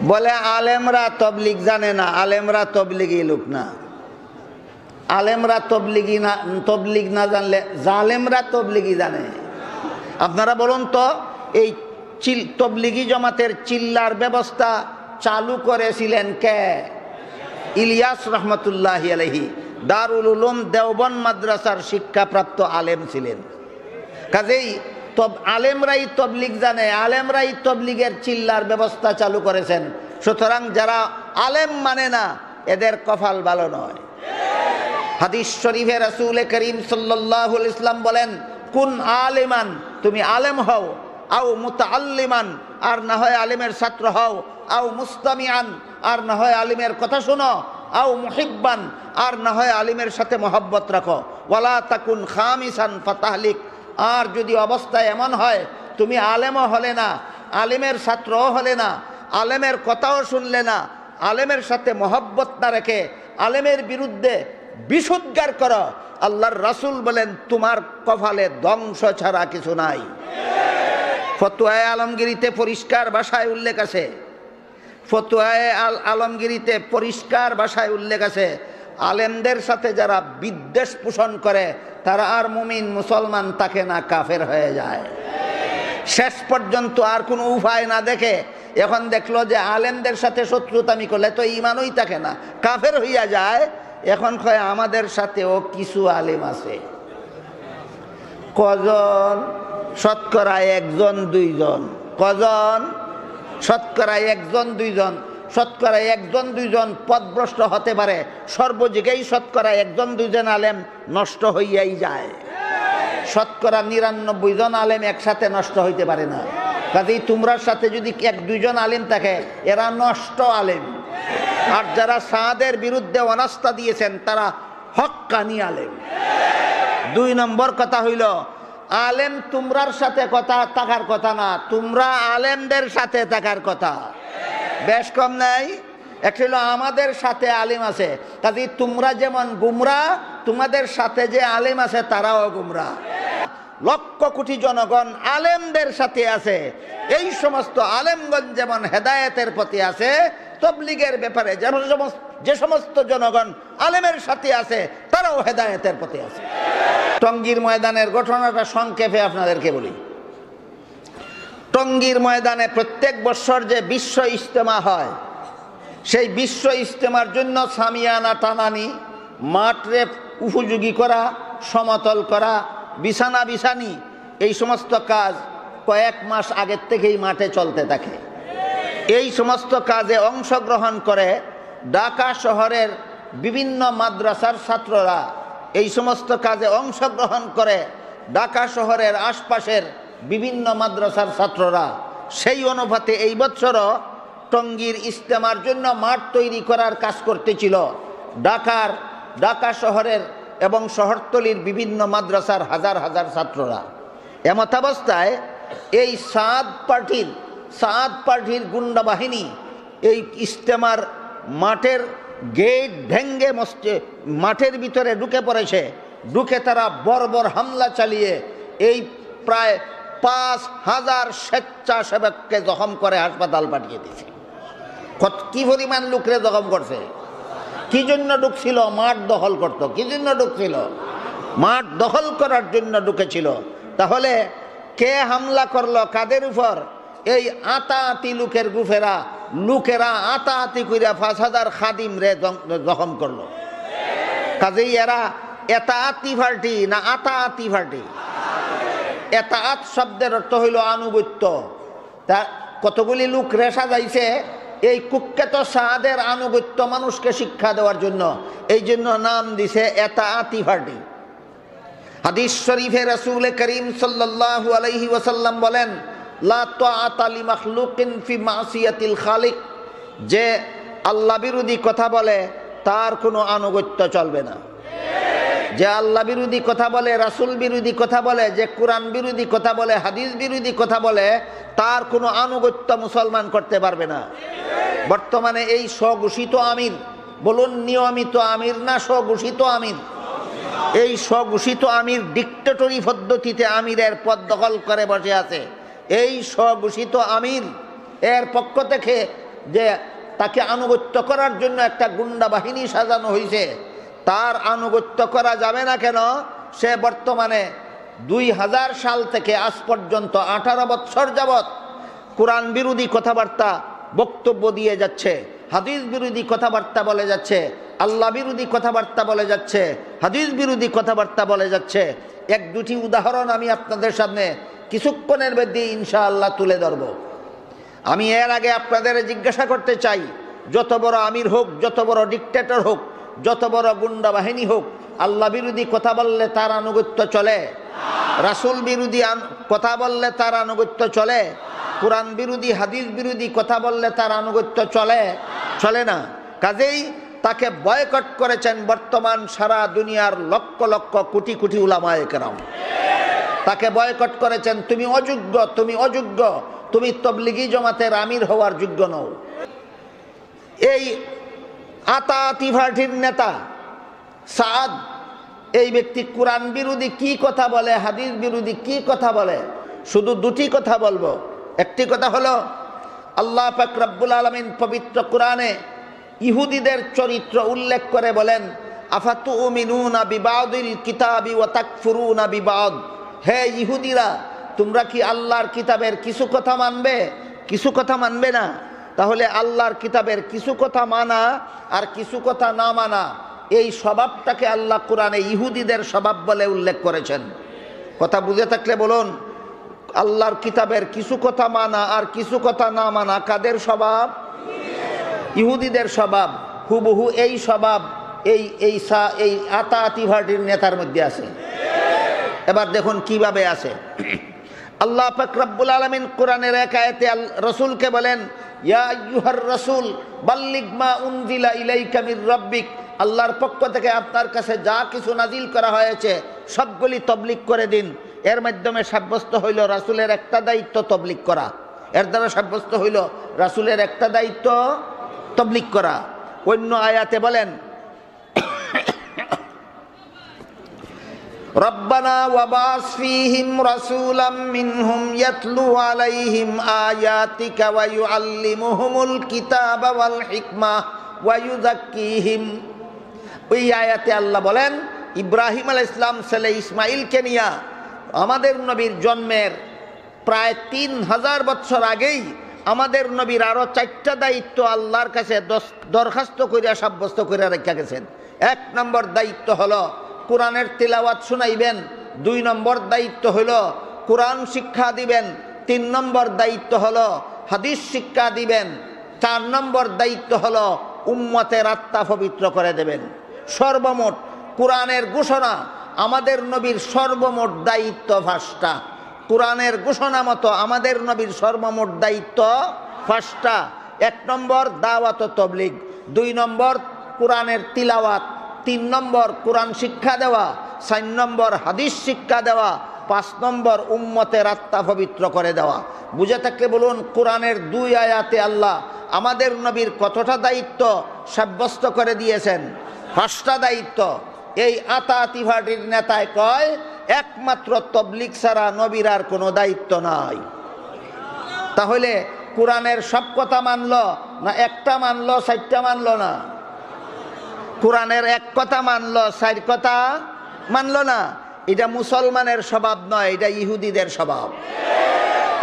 বলে আলেমরা তবলিগ জানে না, আলেমরা তবলিগি লোক না। আলেমরা তবলিগ না জানলে জালেমরা তবলিগি জানে। আপনারা বলুন তো, এই তবলিগি জমাতের চিল্লার ব্যবস্থা চালু করেছিলেন কে? ইলিয়াস রহমতুল্লাহি আলাইহি দারুল উলুম দেওবন্দ মাদ্রাসার শিক্ষাপ্রাপ্ত আলেম ছিলেন। কাজেই আলেমরাই তবলিগ জানে, আলেমরাই তবলিগের চিল্লার ব্যবস্থা চালু করেছেন। সুতরাং যারা আলেম মানে না এদের কপাল ভালো নয়। হাদিস শরীফে রাসূল করিম সাল্লাল্লাহু আলাইহি ওয়াসাল্লাম বলেন, কুন আলিমান, তুমি আলেম হও, আও মুতাআল্লিমান, আর না হয় আলেমের ছাত্র হও, আও মুস্তামিআন, আর না হয় আলিমের কথা শোনো, আও মুহিব্বান, আর না হয় আলিমের সাথে মহব্বত রাখো, ওয়ালা তাকুন খামিসান ফাতাহলিক, আর যদি অবস্থা এমন হয় তুমি আলেমও হলে না, আলিমের ছাত্রও হলে না, আলেমের কথাও শুনলে না, আলেমের সাথে মহব্বত না রেখে আলেমের বিরুদ্ধে বিশুদ্ধার করো, আল্লাহর রাসূল বলেন তোমার কপালে ধ্বংস ছাড়া কিছু নাই। ফতোয়ায়ে আলমগীরিতে পরিষ্কার ভাষায় উল্লেখ আছে, ফতোয়ায়ে আলমগীরিতে পরিষ্কার ভাষায় উল্লেখ আছে, আলেমদের সাথে যারা বিদ্বেষ পোষণ করে তারা আর মুমিন মুসলমান থাকে না, কাফের হয়ে যায়। শেষ পর্যন্ত আর কোনো উপায় না দেখে এখন দেখলো যে আলেমদের সাথে শত্রুতামি করলে তো ইমানই থাকে না, কাফের হইয়া যায়। এখন কয় আমাদের সাথেও কিছু আলেম আছে। কজন? শতকরা একজন দুইজন। কজন? শতকরা একজন দুইজন। শতকরা একজন দুইজন পথভ্রষ্ট হতে পারে, সর্বদিকেই শতকরা একজন দুইজন আলেম নষ্ট হইয়াই যায়। শতকরা 99 জন আলেম একসাথে নষ্ট হইতে পারে না। কাজেই তোমরার সাথে যদি এক দুইজন আলেম থাকে এরা নষ্ট আলেম, আর যারা সাদের বিরুদ্ধে অনাস্থা দিয়েছেন তারা হক্কানি আলেম। 2 নম্বর কথা হইল, আলেম তোমরার সাথে কথা থাকার কথা না, তোমরা আলেমদের সাথে থাকার কথা। বেশ কম নাই? একটা হলো আমাদের সাথে আলেম আছে, কাজে তোমরা যেমন গুমরা, তোমাদের সাথে যে আলেম আছে তারাও গুমরা। লক্ষ কোটি জনগণ আলেমদের সাথে আছে, এই সমস্ত আলেমগণ যেমন হেদায়েতের পথে আছে, তবলিগের ব্যাপারে যে সমস্ত জনগণ আলেমের সাথে আছে তারাও হেদায়েতের পথে আছে। টঙ্গীর ময়দানের ঘটনাটা সংক্ষেপে আপনাদেরকে বলি। টঙ্গীর ময়দানে প্রত্যেক বছর যে বিশ্ব ইজতেমা হয়, সেই বিশ্ব ইজতেমার জন্য সামিয়ানা টানানি, মাঠে উপযোগী করা, সমতল করা, বিছানা বিছানি, এই সমস্ত কাজ কয়েক মাস আগের থেকেই মাঠে চলতে থাকে। এই সমস্ত কাজে অংশগ্রহণ করে ঢাকা শহরের বিভিন্ন মাদ্রাসার ছাত্ররা, এই সমস্ত কাজে অংশগ্রহণ করে ঢাকা শহরের আশপাশের বিভিন্ন মাদ্রাসার ছাত্ররা। সেই অনুপাতে এই বছরও টঙ্গীর ইজতেমার জন্য মাঠ তৈরি করার কাজ করতেছিল ঢাকা শহরের এবং শহরতলির বিভিন্ন মাদ্রাসার হাজার হাজার ছাত্ররা। এমতাবস্থায় এই সাদ পার্টির গুন্ডা বাহিনী এই ইজতেমার মাঠের গেট ভেঙ্গে মাঠের ভিতরে ঢুকে পড়েছে। ঢুকে তারা বর্বর হামলা চালিয়ে এই প্রায় 5000 স্বেচ্ছাসেবককে জখম করে হাসপাতাল পাঠিয়ে দিয়েছে। কি পরিমাণ লোকরে জখম করছে? কি জন্য ঢুকছিল? মাঠ দখল করত। কি জন্য ঢুকছিল? মাঠ দখল করার জন্য ঢুকেছিল। তাহলে কে হামলা করলো? কাদের উপর? এই আতাআতি লোকেরা আতাআতি কইরা 5000 খাদিম রে জখম করলো। কাজেই এরা এতাআতি পার্টি না আতাআতি পার্টি? এতাআত শব্দের অর্থ হইল আনুগত্য। তা কতগুলি লোক রেশা যাইছে এই কুখ্যাত সাদের আনুগত্য মানুষকে শিক্ষা দেওয়ার জন্য, এই জন্য নাম দিছে এতাআতি পার্টি। হাদিস শরীফে রাসূল করিম সাল্লাল্লাহু আলাইহি ওয়াসাল্লাম বলেন, লা তাআতা লি মাখলুকিন ফি মাসিয়াতিল খালিক, যে আল্লাহ বিরোধী কথা বলে তার কোনো আনুগত্য চলবে না। যে আল্লাহ বিরোধী কথা বলে, রাসূল বিরোধী কথা বলে, যে কোরআন বিরোধী কথা বলে, হাদিস বিরোধী কথা বলে, তার কোনো আনুগত্য মুসলমান করতে পারবে না। বর্তমানে এই স্বঘোষিত আমির, বলুন নিয়মিত আমির না স্বঘোষিত আমির, এই স্বঘোষিত আমির ডিক্টেটরি পদ্ধতিতে আমিরের পদ দখল করে বসে আছে। এই স্বঘোষিত আমির এর পক্ষ থেকে যে তাকে আনুগত্য করার জন্য একটা গুন্ডা বাহিনী সাজানো হয়েছে, তার আনুগত্য করা যাবে না কেন? সে বর্তমানে 2000 সাল থেকে আজ পর্যন্ত 18 বছর যাবৎ কোরআন বিরোধী কথাবার্তা বক্তব্য দিয়ে যাচ্ছে, হাদিস বিরোধী কথাবার্তা বলে যাচ্ছে, আল্লাহ বিরোধী কথাবার্তা বলে যাচ্ছে, হাদিস বিরোধী কথাবার্তা বলে যাচ্ছে। এক দুটি উদাহরণ আমি আপনাদের সামনে কিছুক্ষণের মধ্যে ইনশাআল্লাহ তুলে ধরব। আমি এর আগে আপনাদের জিজ্ঞাসা করতে চাই, যত বড় আমির হোক, যত বড় ডিক্টেটর হোক, যত বড় গুন্ডা বাহিনী হোক, আল্লাহ বিরোধী কথা বললে তার আনুগত্য চলে? রাসূল বিরোধী কথা বললে তার আনুগত্য চলে? কোরআন বিরোধী হাদিস বিরোধী কথা বললে তার আনুগত্য চলে? চলে না। কাজেই তাকে বয়কট করেছেন বর্তমান সারা দুনিয়ার লক্ষ লক্ষ কোটি কোটি উলামায়ে কেরাম। তাকে বয়কট করেছেন, তুমি অযোগ্য, তুমি অযোগ্য, তুমি তবলিগি জমাতের আমির হওয়ার যোগ্য নও। এই আতাতি পার্টির নেতা সাদ, এই ব্যক্তি কোরআন বিরোধী কি কথা বলে, হাদিস বিরোধী কি কথা বলে? শুধু দুটি কথা বলবো। একটি কথা হলো, আল্লাহ পাক রব্বুল আলামিন পবিত্র কোরআনে ইহুদিদের চরিত্র উল্লেখ করে বলেন, আফাতুমিনুনা বিবাদিল কিতাবি ওয়া তাকফুরুনা বিবাদ। হে ইহুদিরা, তোমরা কি আল্লাহর কিতাবের কিছু কথা মানবে, কিছু কথা মানবে না? তাহলে আল্লাহর কিতাবের কিছু কথা মানা আর কিছু কথা না মানা, এই স্বভাবটাকে আল্লাহ কোরআনে ইহুদিদের স্বভাব বলে উল্লেখ করেছেন। কথা বুঝে থাকলে বলুন, আল্লাহর কিতাবের কিছু কথা মানা আর কিছু কথা না মানা কাদের স্বভাব? ইহুদিদের স্বভাব। হুবহু এই স্বভাব এই আতাতি পার্টির নেতার মধ্যে আছে। এবার দেখুন কিভাবে আছে। আল্লাহ পাক রব্বুল আলামিন কোরআনের এক আয়াতে রাসূলকে বলেন, ইয়া আইয়ুহার রাসূল বাল্লিগ মা উনজিলা ইলাইকা মির রাব্বিক। আল্লাহর পক্ষ থেকে আপনার কাছে যা কিছু নাজিল করা হয়েছে সবগুলি তবলিগ করে দিন। এর মাধ্যমে সাব্যস্ত হইল রাসূলের একটা দায়িত্ব তবলিগ করা। এর দ্বারা সাব্যস্ত হইল রাসূলের একটা দায়িত্ব তবলিগ করা। অন্য আয়াতে বলেন, রব্বানা ওয়াবাস ফীহিম রাসূলাম মিনহুম ইয়াতলু আলাইহিম আয়াতিকা ওয়া ইউআল্লিমুহুমুল কিতাবা ওয়াল হিকমা ওয়া ইউযাক্কিহিম। ওই আয়াতে আল্লাহ বলেন, ইব্রাহিম আলাইহিস সালাম ছেলে ইসমাইলকে নিয়ে আমাদের নবীর জন্মের প্রায় 3000 বছর আগেই আমাদের নবীর আরো 4টা দায়িত্ব আল্লাহর কাছে দরখাস্ত করিয়া সাব্যস্ত করে রেখে গেছেন। 1 নম্বর দায়িত্ব হলো কোরআনের তিলাওয়াত শুনাইবেন। 2 নম্বর দায়িত্ব হলো কোরআন শিক্ষা দিবেন। 3 নম্বর দায়িত্ব হলো হাদিস শিক্ষা দিবেন। 4 নম্বর দায়িত্ব হলো উম্মতের আত্মা পবিত্র করে দেবেন। সর্বমোট কোরআনের ঘোষণা, আমাদের নবীর সর্বমোট দায়িত্ব 5টা। কোরআনের ঘোষণা মতো আমাদের নবীর সর্বমোট দায়িত্ব 5টা। 1 নম্বর দাওয়াত ও তবলিগ, 2 নম্বর কোরআনের তিলাওয়াত, 3 নম্বর কোরআন শিক্ষা দেওয়া, 4 নম্বর হাদিস শিক্ষা দেওয়া, 5 নম্বর উম্মতের আত্মা পবিত্র করে দেওয়া। বুঝে থাকলে বলুন, কোরআনের 2 আয়াতে আল্লাহ আমাদের নবীর কতটা দায়িত্ব সাব্যস্ত করে দিয়েছেন? 5টা দায়িত্ব। এই আতাতি পার্টির নেতায় কয়, একমাত্র তবলিগ ছাড়া নবীর আর কোনো দায়িত্ব নাই। তাহলে কোরআনের সব কথা মানলো না একটা মানলো, 4টা মানলো না? কোরআনের এক কথা মানলো, 4 কথা মানলো না। এটা মুসলমানের স্বভাব নয়, এটা ইহুদিদের স্বভাব।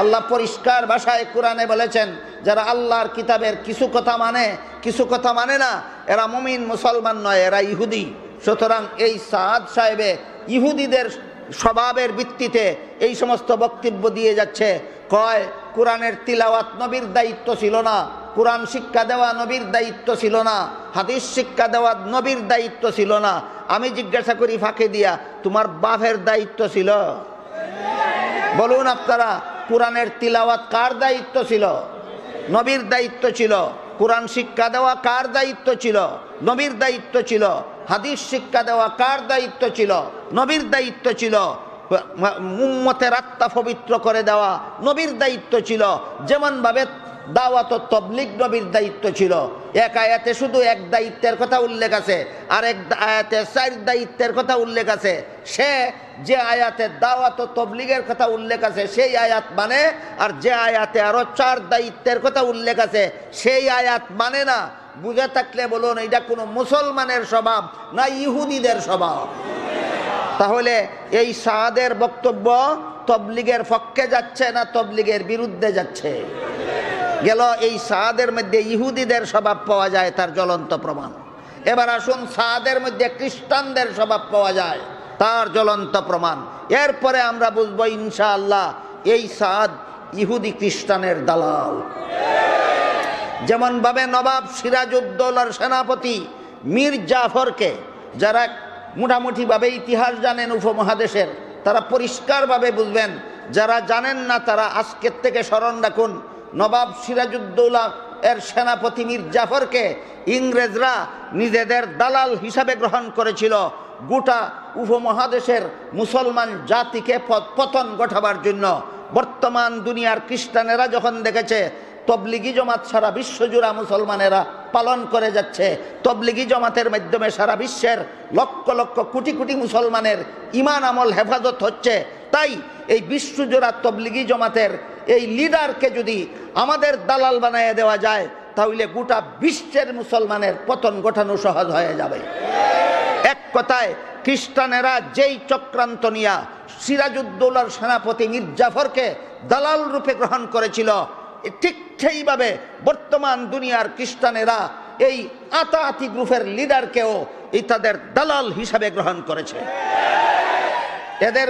আল্লাহ পরিষ্কার ভাষায় কোরআনে বলেছেন, যারা আল্লাহর কিতাবের কিছু কথা মানে, কিছু কথা মানে না, এরা মুমিন মুসলমান নয়, এরা ইহুদি। সুতরাং এই সাদ সাহেবে ইহুদিদের স্বভাবের ভিত্তিতে এই সমস্ত বক্তব্য দিয়ে যাচ্ছে। কয়, কোরআনের তিলাওয়াত নবীর দায়িত্ব ছিল না, কোরআন শিক্ষা দেওয়া নবীর দায়িত্ব ছিল না, হাদিস শিক্ষা দেওয়া নবীর দায়িত্ব ছিল না। আমি জিজ্ঞাসা করি ফাঁকে দিয়া, তোমার বাপের দায়িত্ব ছিল? বলুন আপনারা, কোরআনের তিলাওয়াত কার দায়িত্ব ছিল? নবীর দায়িত্ব ছিল। কোরআন শিক্ষা দেওয়া কার দায়িত্ব ছিল? নবীর দায়িত্ব ছিল। হাদিস শিক্ষা দেওয়া কার দায়িত্ব ছিল? নবীর দায়িত্ব ছিল। উম্মতের আত্মা পবিত্র করে দেওয়া নবীর দায়িত্ব ছিল। যেমন ভাবে দাওয়াত ও তাবলীগ নবীর দায়িত্ব ছিল। এক আয়াতে শুধু এক দায়িত্বের কথা উল্লেখ আছে, আর এক আয়াতে 4 দায়িত্বের কথা উল্লেখ আছে। সে যে আয়াতে দাওয়াত ও তাবলীগের কথা উল্লেখ আছে সেই আয়াত মানে, আর যে আয়াতে আরো 4 দায়িত্বের কথা উল্লেখ আছে সেই আয়াত মানে না। বুঝে থাকলে বলুন এটা কোনো মুসলমানের স্বভাব না ইহুদিদের স্বভাব? তাহলে এই সাদের বক্তব্য তাবলীগের পক্ষে যাচ্ছে না তাবলীগের বিরুদ্ধে যাচ্ছে? গেল এই সাদের মধ্যে ইহুদিদের স্বভাব পাওয়া যায়, তার জ্বলন্ত প্রমাণ। এবার আসুন সাদের মধ্যে খ্রিস্টানদের স্বভাব পাওয়া যায়, তার জ্বলন্ত প্রমাণ। এরপরে আমরা বুঝবো ইনশাআল্লাহ এই সাদ ইহুদি খ্রিস্টানের দালাল। যেমন ভাবে নবাব সিরাজউদ্দৌলার সেনাপতি মীর জাফরকে, যারা মোটামুটি ভাবে ইতিহাস জানেন উপমহাদেশের, তারা পরিষ্কারভাবে বুঝবেন। যারা জানেন না তারা আজকের থেকে স্মরণ রাখুন, নবাব সিরাজউদ্দৌলা এর সেনাপতি মীর জাফরকে ইংরেজরা নিজেদের দালাল হিসাবে গ্রহণ করেছিল গোটা উপমহাদেশের মুসলমান জাতিকে পতন ঘটাবার জন্য। বর্তমান দুনিয়ার খ্রিস্টানেরা যখন দেখেছে তবলিগি জমাত সারা বিশ্বজুড়া মুসলমানেরা পালন করে যাচ্ছে, তবলিগি জমাতের মাধ্যমে সারা বিশ্বের লক্ষ লক্ষ কোটি কোটি মুসলমানের ইমান আমল হেফাজত হচ্ছে, তাই এই বিশ্বজোড়া তবলিগি জমাতের এই লিডারকে যদি আমাদের দালাল বানিয়ে দেওয়া যায় তাহলে গোটা বিশ্বের মুসলমানের পতন ঘটানো সহজ হয়ে যাবে। এক কথায় খ্রিস্টানেরা যেই চক্রান্ত নিয়া সিরাজউদ্দৌলার সেনাপতি মীর জাফরকে দালাল রূপে গ্রহণ করেছিল, ঠিক সেইভাবে বর্তমান দুনিয়ার খ্রিস্টানেরা এই আতাআতি গ্রুপের লিডারকেও এই তাদের দালাল হিসাবে গ্রহণ করেছে। এদের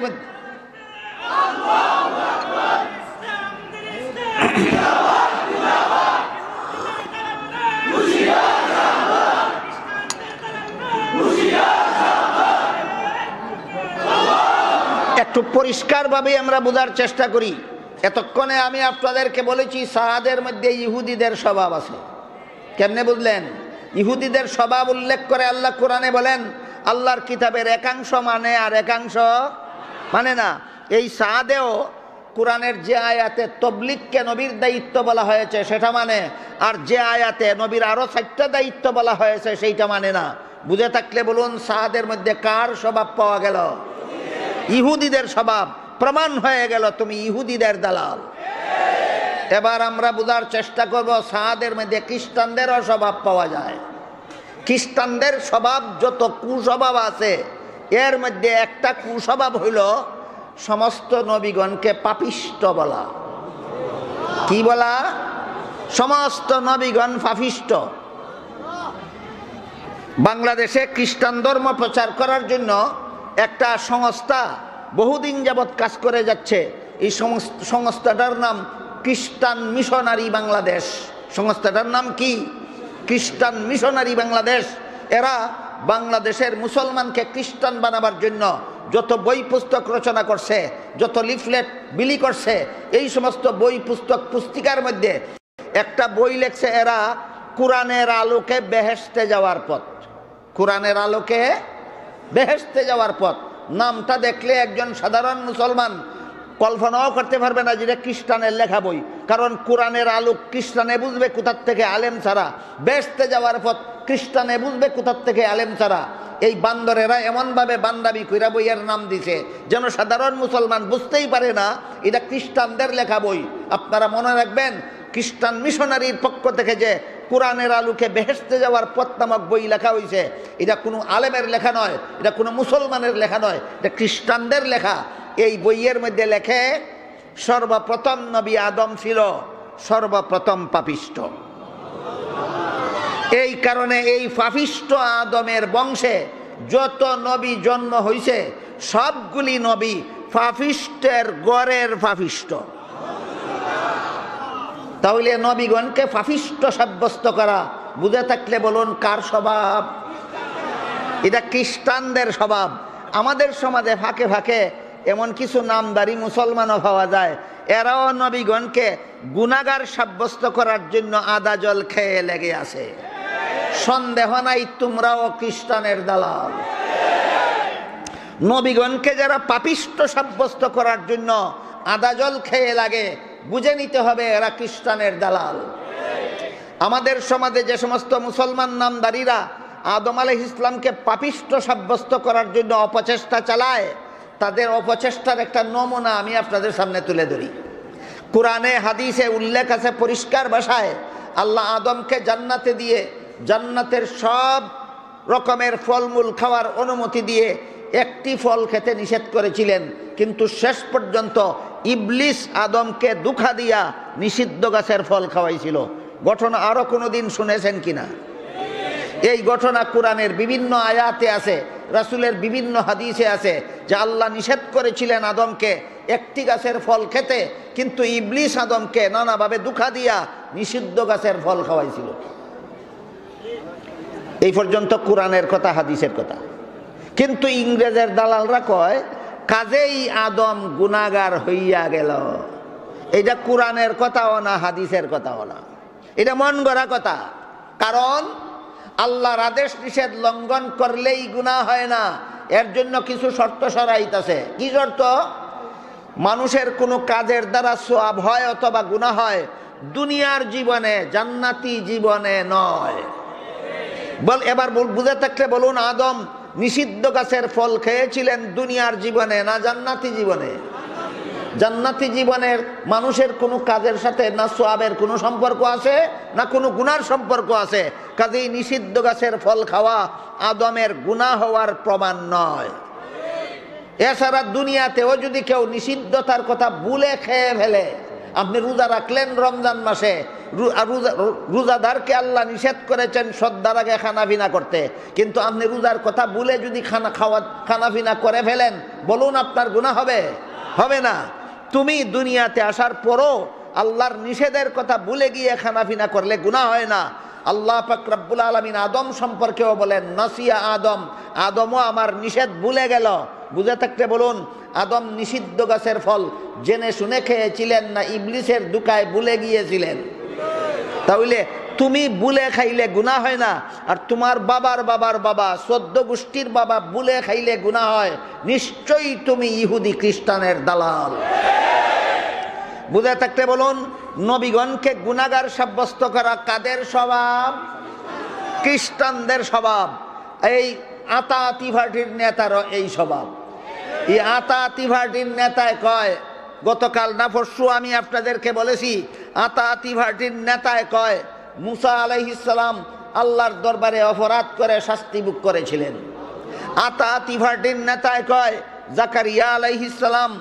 একটু পরিষ্কারভাবে আমরা বোঝার চেষ্টা করি। এতক্ষণে আমি আপনাদেরকে বলেছি সাহাদের মধ্যে ইহুদিদের স্বভাব আছে। কেমনে বুঝলেন? ইহুদিদের স্বভাব উল্লেখ করে আল্লাহ কোরআনে বলেন আল্লাহর কিতাবের একাংশ মানে আর একাংশ মানে না। এই সাদেও কোরআনের যে আয়াতে তবলিগকে নবীর দায়িত্ব বলা হয়েছে সেটা মানে, আর যে আয়াতে নবীর আরো 4টা দায়িত্ব বলা হয়েছে সেইটা মানে না। বুঝে থাকলে বলুন সাদের মধ্যে কার স্বভাব পাওয়া গেল? ইহুদিদের স্বভাব। প্রমাণ হয়ে গেল তুমি ইহুদিদের দালাল। এবার আমরা বোঝার চেষ্টা করব সাদের মধ্যে খ্রিস্টানদেরও স্বভাব পাওয়া যায়। খ্রিস্টানদের স্বভাব যত কুস্বভাব আছে এর মধ্যে একটা কুস্বভাব হইল সমস্ত নবীগণকে পাপিষ্ট বলা। কি বলা? সমস্ত নবীগণ পাপিষ্ট। বাংলাদেশে খ্রিস্টান ধর্ম প্রচার করার জন্য একটা সংস্থা বহুদিন যাবৎ কাজ করে যাচ্ছে। এই সংস্থাটার নাম খ্রিস্টান মিশনারি বাংলাদেশ। সংস্থাটার নাম কি? খ্রিস্টান মিশনারি বাংলাদেশ। এরা বাংলাদেশের মুসলমানকে খ্রিস্টান বানাবার জন্য যত বই পুস্তক রচনা করছে, যত লিফলেট বিলি করছে, এই সমস্ত বই পুস্তক পুস্তিকার মধ্যে একটা বই লেখছে এরা কোরআনের আলোকে বেহেশতে যাওয়ার পথ। কোরআনের আলোকে বেহেশতে যাওয়ার পথ। নামটা দেখলে একজন সাধারণ মুসলমান কল্পনাও করতে পারবে না যেটা খ্রিস্টানের লেখা বই, কারণ কোরআনের আলো খ্রিস্টানে বুঝবে কোথার থেকে আলেম ছাড়া, বেহেশতে যাওয়ার পথ খ্রিস্টানে বুঝবে কোথার থেকে আলেম ছাড়া। এই বান্দরেরা এমনভাবে বান্দাবি কইরা বইয়ের নাম দিছে যেন সাধারণ মুসলমান বুঝতেই পারে না এটা খ্রিস্টানদের লেখা বই। আপনারা মনে রাখবেন খ্রিস্টান মিশনারির পক্ষ থেকে যে কোরআনের আলোকে বেহেশতে যাওয়ার পথ নামক বই লেখা হয়েছে, এটা কোনো আলেমের লেখা নয়, এটা কোনো মুসলমানের লেখা নয়, এটা খ্রিস্টানদের লেখা। এই বইয়ের মধ্যে লেখে সর্বপ্রথম নবী আদম ছিল সর্বপ্রথম পাপিষ্ট। এই কারণে এই পাপিষ্ট আদমের বংশে যত নবী জন্ম হয়েছে সবগুলি নবী পাপিষ্টের গড়ের পাপিষ্ট। তাহলে নবীগণকে পাপিষ্ট সাব্যস্ত করা বুঝে থাকলে বলুন কার স্বভাব? এটা খ্রিস্টানদের স্বভাব। আমাদের সমাজে ফাঁকে ফাঁকে এমন কিছু নামদারি মুসলমানও পাওয়া যায়, এরাও নবীগণকে গুনাহগার সাব্যস্ত করার জন্য আদা জল খেয়ে লেগে আছে। সন্দেহ নাই তোমরাও খ্রিস্টানের দালাল। নবীগণকে যারা পাপিষ্ট সাব্যস্ত করার জন্য আদা জল খেয়ে লাগে, বুঝে নিতে হবে এরা খ্রিস্টানের দালাল। আমাদের সমাজে যে সমস্ত মুসলমান নামধারীরা আদম আলাইহিস সালামকে পাপিষ্ঠ সাব্যস্ত করার জন্য অপচেষ্টা চালায়, তাদের অপচেষ্টার একটা নমুনা আমি আপনাদের সামনে তুলে ধরি। কোরআনে হাদিসে উল্লেখ আছে পরিষ্কার ভাষায়, আল্লাহ আদমকে জান্নাতে দিয়ে জান্নাতের সব রকমের ফলমূল খাওয়ার অনুমতি দিয়ে একটি ফল খেতে নিষেধ করেছিলেন, কিন্তু শেষ পর্যন্ত ইবলিস আদমকে দুঃখা দিয়া নিষিদ্ধ গাছের ফল খাওয়াইছিল। ঘটনা আরো কোনোদিন শুনেছেন কিনা? এই ঘটনা কোরআনের বিভিন্ন আয়াতে আছে, রাসূলের বিভিন্ন হাদিসে আছে যে আল্লাহ নিষেধ করেছিলেন আদমকে একটি গাছের ফল খেতে, কিন্তু ইবলিস আদমকে নানাভাবে দুঃখা দিয়া নিষিদ্ধ গাছের ফল খাওয়াইছিল। এই পর্যন্ত কোরআনের কথা, হাদিসের কথা। কিন্তু ইংরেজের দালালরা কয় কাজেই আদম গুনাহগার হইয়া গেল। এটা কোরআনের কথাও না, হাদিসের কথাও না, এটা মন গড়া কথা। কারণ আল্লাহর আদেশ নিষেধ লঙ্ঘন করলেই গুনাহ হয় না, এর জন্য কিছু শর্ত সরাইতেছে। কি শর্ত? মানুষের কোনো কাজের দ্বারা সওয়াব হয় অথবা গুনাহ হয় দুনিয়ার জীবনে, জান্নাতি জীবনে নয়। এবার বুঝে থাকলে বলুন, আদম নিষিদ্ধ গাছের ফল খেয়েছিলেন দুনিয়ার জীবনে না জান্নাতি জীবনে? জান্নাতি জীবনের মানুষের কোনো কাজের সাথে না সওয়াবের কোনো সম্পর্ক আছে না কোনো গুনার সম্পর্ক আছে। কাজেই নিষিদ্ধ গাছের ফল খাওয়া আদমের গুনাহ হওয়ার প্রমাণ নয়। এছাড়া দুনিয়াতেও যদি কেউ নিষিদ্ধতার কথা ভুলে খেয়ে ফেলে, আপনি রোজা রাখলেন রমজান মাসে, রোজাদারকে আল্লাহ নিষেধ করেছেন সদ্দার আগে খানাপিনা করতে, কিন্তু আপনি রোজার কথা ভুলে যদি খানাপিনা করে ফেলেন, বলুন আপনার গুনাহ হবে? হবে না। তুমি দুনিয়াতে আসার পরও আল্লাহর নিষেধের কথা ভুলে গিয়ে খানাপিনা করলে গুনাহ হয় না। আল্লাহ পাক রব্বুল আলামিন আদম সম্পর্কেও বলেন নাসিয়া আদম, আদমও আমার নিষেধ ভুলে গেল। বুঝে থাকতে বলুন, আদম নিষিদ্ধ গাছের ফল জেনে শুনে খেয়েছিলেন না ইবলিসের দুকায় ভুলে গিয়েছিলেন? তাহলে তুমি ভুলে খাইলে গুনাহ হয় না, আর তোমার বাবার বাবার বাবা 14 গোষ্ঠীর বাবা ভুলে খাইলে গুনাহ হয়, নিশ্চয়ই তুমি ইহুদি খ্রিস্টানের দালাল। বুঝে থাকতে বলুন, নবীগণকে গুনাহগার সাব্যস্ত করা কাদের স্বভাব? খ্রিস্টানদের স্বভাব। এই আতাআতি পার্টির নেতারও এই স্বভাব। এই আতাআতি পার্টির নেতায় কয়, গতকাল না পরশু আমি আপনাদেরকে বলেছি, আতাআতি পার্টির নেতায় কয় মুসা আলাইহিস সালাম আল্লাহর দরবারে অপরাধ করে শাস্তি ভোগ করেছিলেন। আতাআতি পার্টির নেতায় কয় জাকারিয়া আলাইহিস সালাম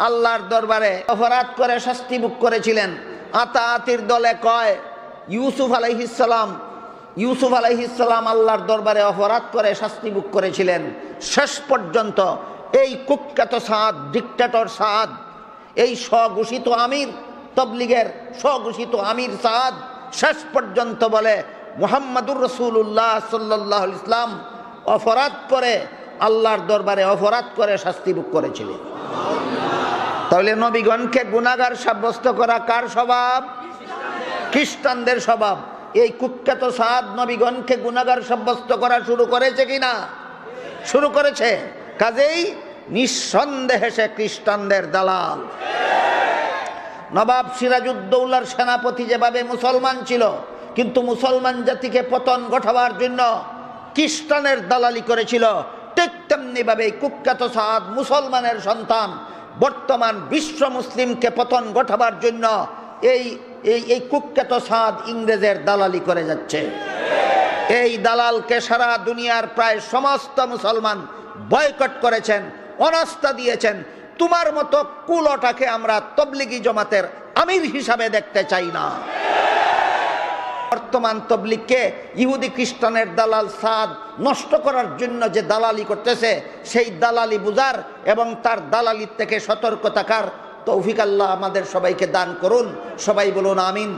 আল্লাহর দরবারে অপরাধ করে শাস্তি ভোগ করেছিলেন। আতাআতির দলে কয় ইউসুফ আলাইহিস সালাম আল্লাহর দরবারে অপরাধ করে শাস্তি ভোগ করেছিলেন। শেষ পর্যন্ত এই কুখ্যাত সাদ, ডিক্টেটর সাদ, এই স্বঘোষিত আমির, তবলিগের স্বঘোষিত আমির সাদ শেষ পর্যন্ত বলে মুহাম্মাদুর রাসূলুল্লাহ সাল্লাল্লাহু আলাইহি ওয়াসাল্লাম অপরাধ করে আল্লাহর দরবারে অপরাধ করে শাস্তি ভোগ করেছিলেন। তাহলে নবীগণকে গুনাহগার সাব্যস্ত করা কার স্বভাব? খ্রিস্টানদের স্বভাব। এই কুখ্যাত সাদ নবীগণকে গুনাহগার সাব্যস্ত করা শুরু করেছে কিনা? শুরু করেছে। কাজেই নিঃসন্দেহে সে খ্রিস্টানদের দালাল। নবাব সিরাজউদ্দৌলার সেনাপতি যেভাবে মুসলমান ছিল, কিন্তু মুসলমান জাতিকে পতন ঘটাবার জন্য খ্রিস্টানের দালালি করেছিল, ঠিক তেমনি ভাবে কুখ্যাত সাদ মুসলমানের সন্তান বর্তমান বিশ্ব মুসলিমকে পতন ঘটাবার জন্য এই কুখ্যাত সাদ ইংরেজের দালালি করে যাচ্ছে। এই দালালকে সারা দুনিয়ার প্রায় সমস্ত মুসলমান বয়কট করেছেন, অনাস্থা দিয়েছেন। তোমার মতো কুলটাকে আমরা তবলিগি জমাতের আমির হিসাবে দেখতে চাই না। বর্তমান তবলিগকে ইহুদি খ্রিস্টানের দালাল সাদ নষ্ট করার জন্য যে দালালি করতেছে, সেই দালালি বুঝার এবং তার দালালির থেকে সতর্ক থাকার তৌফিক আল্লাহ আমাদের সবাইকে দান করুন। সবাই বলুন আমিন।